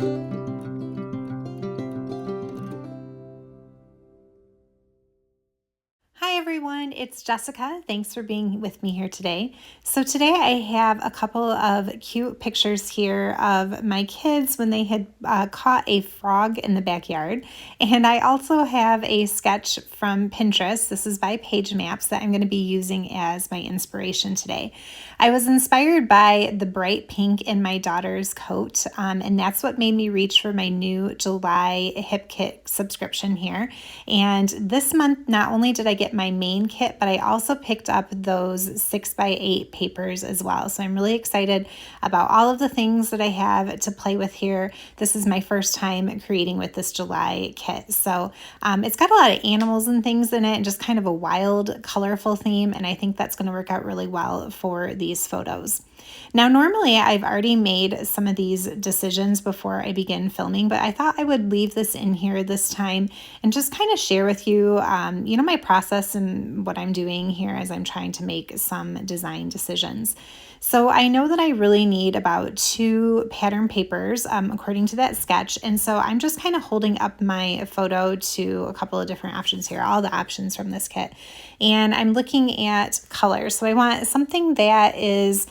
Hi everyone, it's Jessica. Thanks for being with me here today. So today I have a couple of cute pictures here of my kids when they had caught a frog in the backyard. And I also have a sketch from Pinterest. This is by Page Maps that I'm going to be using as my inspiration today. I was inspired by the bright pink in my daughter's coat, and that's what made me reach for my new July Hip Kit subscription here. And this month, not only did I get my main kit, but I also picked up those 6x8 papers as well. So I'm really excited about all of the things that I have to play with here. This is my first time creating with this July kit. So it's got a lot of animals and things in it and just kind of a wild, colorful theme. And I think that's going to work out really well for these photos. Now, normally I've already made some of these decisions before I begin filming, but I thought I would leave this in here this time and just kind of share with you, my process and what I'm doing here as I'm trying to make some design decisions. So I know that I really need about 2 pattern papers according to that sketch. And so I'm just kind of holding up my photo to a couple of different options here, all the options from this kit. And I'm looking at colors. So I want something that is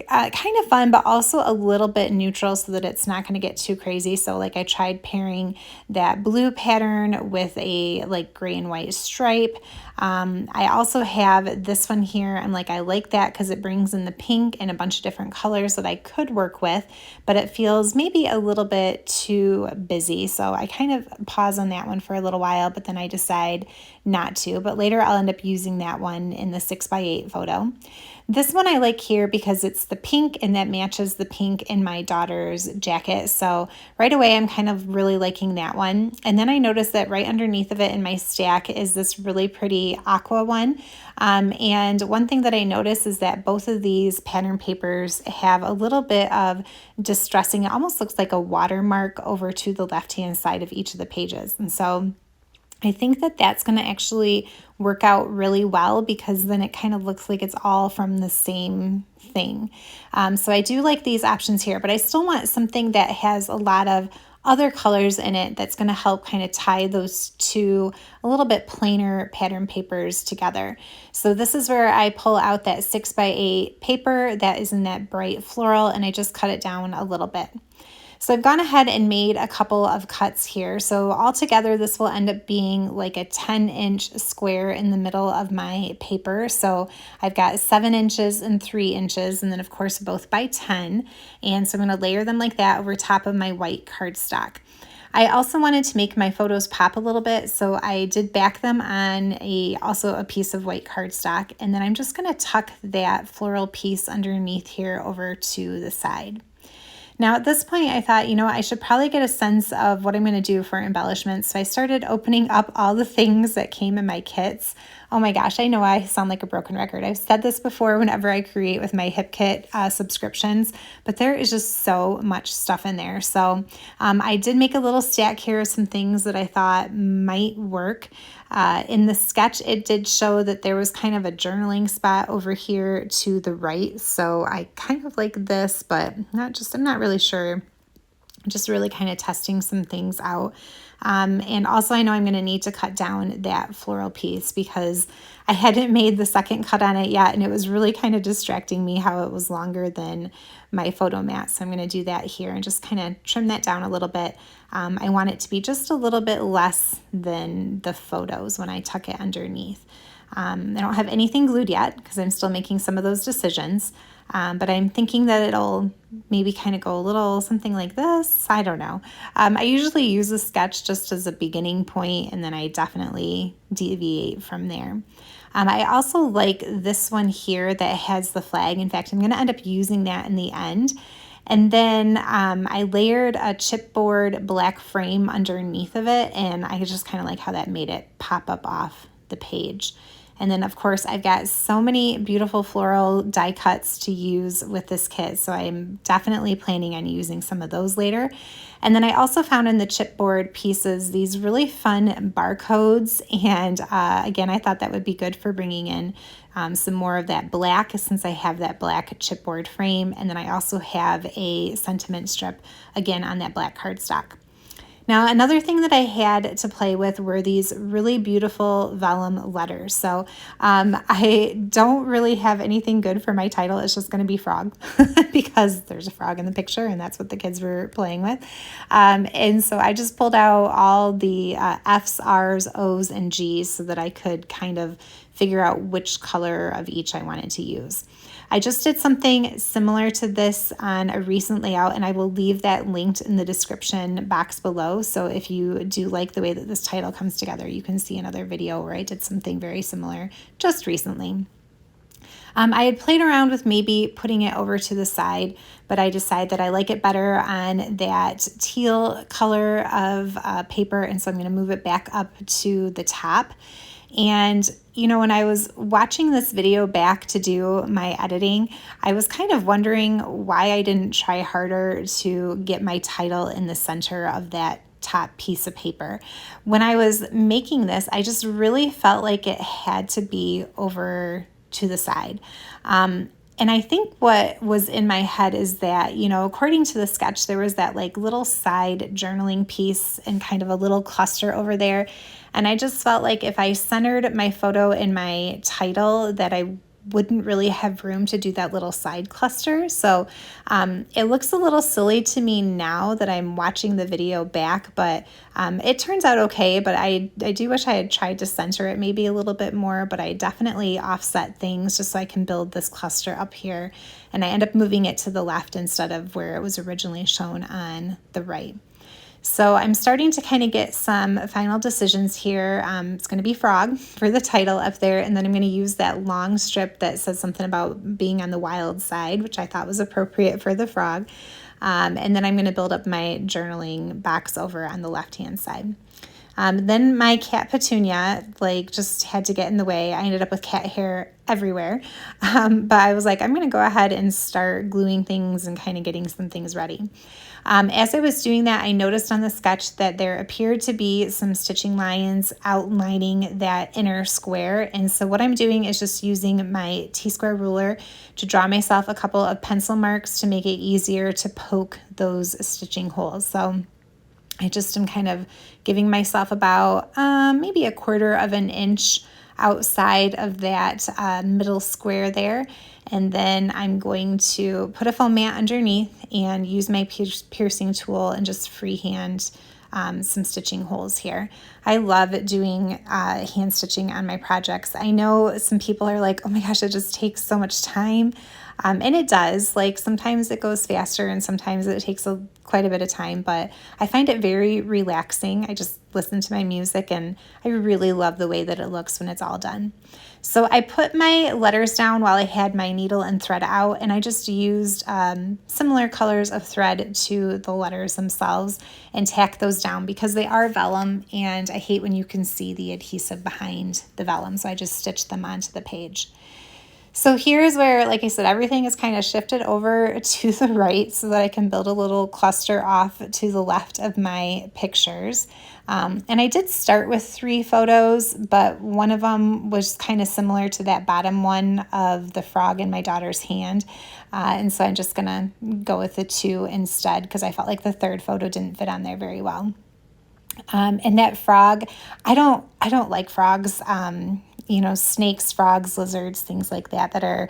kind of fun, but also a little bit neutral so that it's not going to get too crazy. So like I tried pairing that blue pattern with a like gray and white stripe. I also have this one here. I'm like, I like that because it brings in the pink and a bunch of different colors that I could work with, but it feels maybe a little bit too busy. So I kind of pause on that one for a little while, but then I decide not to. But later I'll end up using that one in the 6x8 photo. This one I like here because it's the pink and that matches the pink in my daughter's jacket. So right away, I'm kind of really liking that one. And then I noticed that right underneath of it in my stack is this really pretty aqua one. And one thing that I noticed is that both of these pattern papers have a little bit of distressing. It almost looks like a watermark over to the left-hand side of each of the pages. And so I think that that's going to actually work out really well because then it kind of looks like it's all from the same thing. So I do like these options here, but I still want something that has a lot of other colors in it that's going to help kind of tie those two a little bit plainer pattern papers together. So this is where I pull out that 6x8 paper that is in that bright floral and I just cut it down a little bit. So I've gone ahead and made a couple of cuts here. So altogether, this will end up being like a 10-inch square in the middle of my paper. So I've got 7 inches and 3 inches, and then of course both by 10. And so I'm going to layer them like that over top of my white cardstock. I also wanted to make my photos pop a little bit, so I did back them on also a piece of white cardstock, and then I'm just going to tuck that floral piece underneath here over to the side. Now at this point I thought, I should probably get a sense of what I'm going to do for embellishments. So I started opening up all the things that came in my kits. Oh my gosh, I know I sound like a broken record. I've said this before whenever I create with my Hip Kit subscriptions, but there is just so much stuff in there. So I did make a little stack here of some things that I thought might work. In the sketch, it did show that there was kind of a journaling spot over here to the right. So I kind of like this, but I'm not really sure. I'm just really kind of testing some things out. And also I know I'm going to need to cut down that floral piece because I hadn't made the second cut on it yet. And it was really kind of distracting me how it was longer than my photo mat. So I'm going to do that here and just kind of trim that down a little bit. I want it to be just a little bit less than the photos when I tuck it underneath. I don't have anything glued yet because I'm still making some of those decisions. But I'm thinking that it'll maybe kind of go a little something like this. I don't know. I usually use a sketch just as a beginning point, and then I definitely deviate from there. I also like this one here that has the flag. In fact, I'm going to end up using that in the end. And then I layered a chipboard black frame underneath of it, and I just kind of like how that made it pop up off the page. And then of course I've got so many beautiful floral die cuts to use with this kit, so I'm definitely planning on using some of those later. And then I also found in the chipboard pieces these really fun barcodes, and again, I thought that would be good for bringing in some more of that black, since I have that black chipboard frame, and then I also have a sentiment strip again on that black cardstock. Now, another thing that I had to play with were these really beautiful vellum letters. So I don't really have anything good for my title. It's just going to be frog because there's a frog in the picture and that's what the kids were playing with. And so I just pulled out all the F's, R's, O's, and G's so that I could kind of figure out which color of each I wanted to use. I just did something similar to this on a recent layout, and I will leave that linked in the description box below. So if you do like the way that this title comes together, you can see another video where I did something very similar just recently. I had played around with maybe putting it over to the side, but I decided that I like it better on that teal color of paper, and so I'm going to move it back up to the top. And you know, when I was watching this video back to do my editing, I was kind of wondering why I didn't try harder to get my title in the center of that top piece of paper. When I was making this, I just really felt like it had to be over to the side. And I think what was in my head is that, you know, according to the sketch, there was that like little side journaling piece and kind of a little cluster over there. And I just felt like if I centered my photo in my title, that I wouldn't really have room to do that little side cluster. So it looks a little silly to me now that I'm watching the video back, but it turns out okay. But I do wish I had tried to center it maybe a little bit more, but I definitely offset things just so I can build this cluster up here. And I end up moving it to the left instead of where it was originally shown on the right. So I'm starting to kind of get some final decisions here. It's going to be frog for the title up there, and then I'm going to use that long strip that says something about being on the wild side, which I thought was appropriate for the frog. And then I'm going to build up my journaling box over on the left-hand side. Then my cat Petunia just had to get in the way. I ended up with cat hair everywhere. But I was like, I'm going to go ahead and start gluing things and kind of getting some things ready. As I was doing that, I noticed on the sketch that there appeared to be some stitching lines outlining that inner square. And so what I'm doing is just using my T-square ruler to draw myself a couple of pencil marks to make it easier to poke those stitching holes. So I just am kind of giving myself about maybe 1/4 of an inch outside of that middle square there. And then I'm going to put a foam mat underneath and use my piercing tool and just freehand some stitching holes here. I love doing hand stitching on my projects. I know some people are like, oh my gosh, it just takes so much time. And it does. Like sometimes it goes faster and sometimes it takes quite a bit of time, but I find it very relaxing. I just listen to my music and I really love the way that it looks when it's all done. So I put my letters down while I had my needle and thread out, and I just used similar colors of thread to the letters themselves and tack those down because they are vellum, and I hate when you can see the adhesive behind the vellum, so I just stitched them onto the page. So here's where, like I said, everything is kind of shifted over to the right so that I can build a little cluster off to the left of my pictures. And I did start with 3 photos, but one of them was kind of similar to that bottom one of the frog in my daughter's hand. And so I'm just going to go with the 2 instead because I felt like the 3rd photo didn't fit on there very well. And that frog, I don't like frogs. You know, snakes, frogs, lizards, things like that are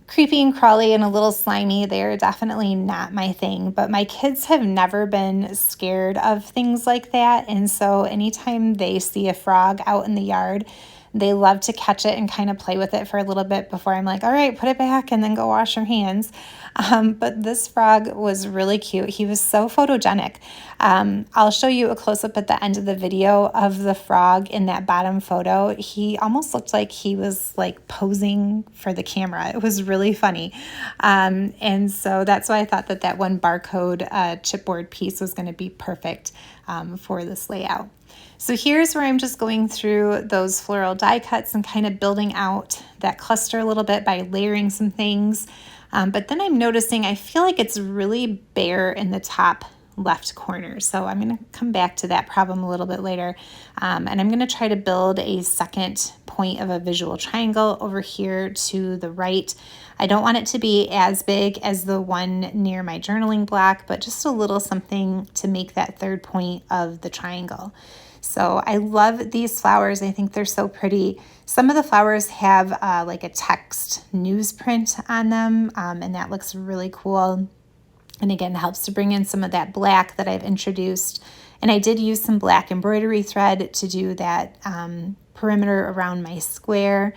creepy and crawly and a little slimy. They're definitely not my thing, but my kids have never been scared of things like that. And so anytime they see a frog out in the yard, they love to catch it and kind of play with it for a little bit before I'm like, all right, put it back and then go wash your hands. But this frog was really cute. He was so photogenic. I'll show you a close-up at the end of the video of the frog in that bottom photo. He almost looked like he was like posing for the camera. It was really funny. And so that's why I thought that one barcode chipboard piece was going to be perfect for this layout. So here's where I'm just going through those floral die cuts and kind of building out that cluster a little bit by layering some things. But then I'm noticing I feel like it's really bare in the top left corner. So I'm going to come back to that problem a little bit later. And I'm going to try to build a second point of a visual triangle over here to the right. I don't want it to be as big as the one near my journaling block, but just a little something to make that third point of the triangle. So I love these flowers. I think they're so pretty. Some of the flowers have like a text newsprint on them, and that looks really cool. And again, it helps to bring in some of that black that I've introduced. And I did use some black embroidery thread to do that perimeter around my square.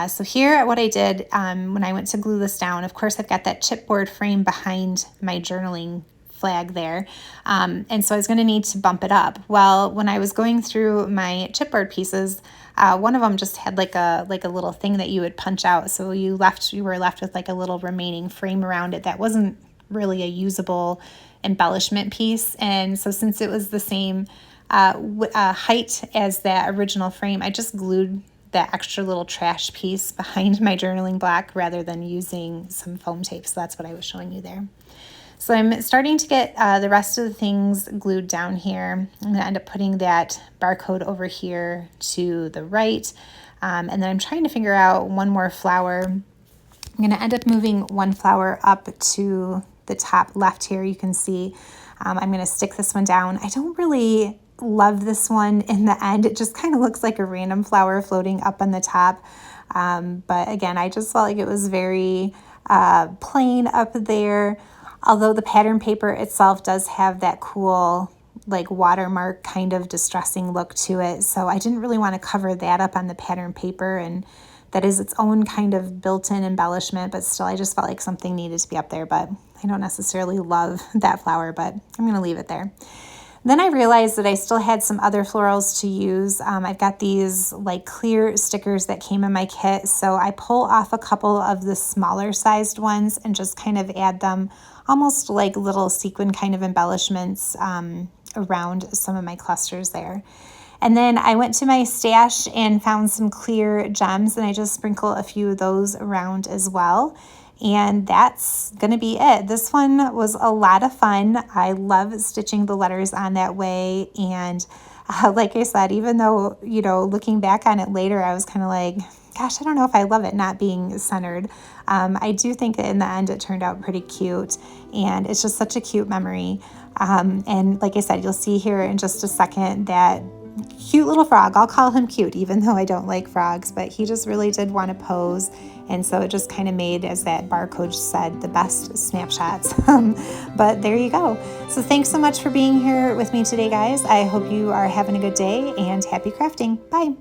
So here, what I did when I went to glue this down, of course, I've got that chipboard frame behind my journaling flag there. And so I was going to need to bump it up. Well, when I was going through my chipboard pieces, one of them just had like a little thing that you would punch out. So you were left with like a little remaining frame around it that wasn't really a usable embellishment piece. And so since it was the same height as that original frame, I just glued that extra little trash piece behind my journaling block rather than using some foam tape. So that's what I was showing you there. So I'm starting to get the rest of the things glued down here. I'm going to end up putting that barcode over here to the right. And then I'm trying to figure out one more flower. I'm going to end up moving one flower up to the top left here. You can see I'm going to stick this one down. I don't really love this one in the end. It just kind of looks like a random flower floating up on the top. But again, I just felt like it was very plain up there. Although the pattern paper itself does have that cool like watermark kind of distressing look to it. So I didn't really want to cover that up on the pattern paper, and that is its own kind of built-in embellishment, but still I just felt like something needed to be up there. But I don't necessarily love that flower, but I'm going to leave it there. Then I realized that I still had some other florals to use. I've got these like clear stickers that came in my kit. So I pull off a couple of the smaller sized ones and just kind of add them almost like little sequin kind of embellishments around some of my clusters there. And then I went to my stash and found some clear gems, and I just sprinkle a few of those around as well. And that's going to be it. This one was a lot of fun. I love stitching the letters on that way. And like I said, even though, looking back on it later, I was kind of like, gosh, I don't know if I love it not being centered. I do think that in the end it turned out pretty cute, and it's just such a cute memory. And like I said, you'll see here in just a second that cute little frog. I'll call him cute, even though I don't like frogs, but he just really did want to pose. And so it just kind of made, as that barcode said, the best snapshots. But there you go. So thanks so much for being here with me today, guys. I hope you are having a good day, and happy crafting. Bye.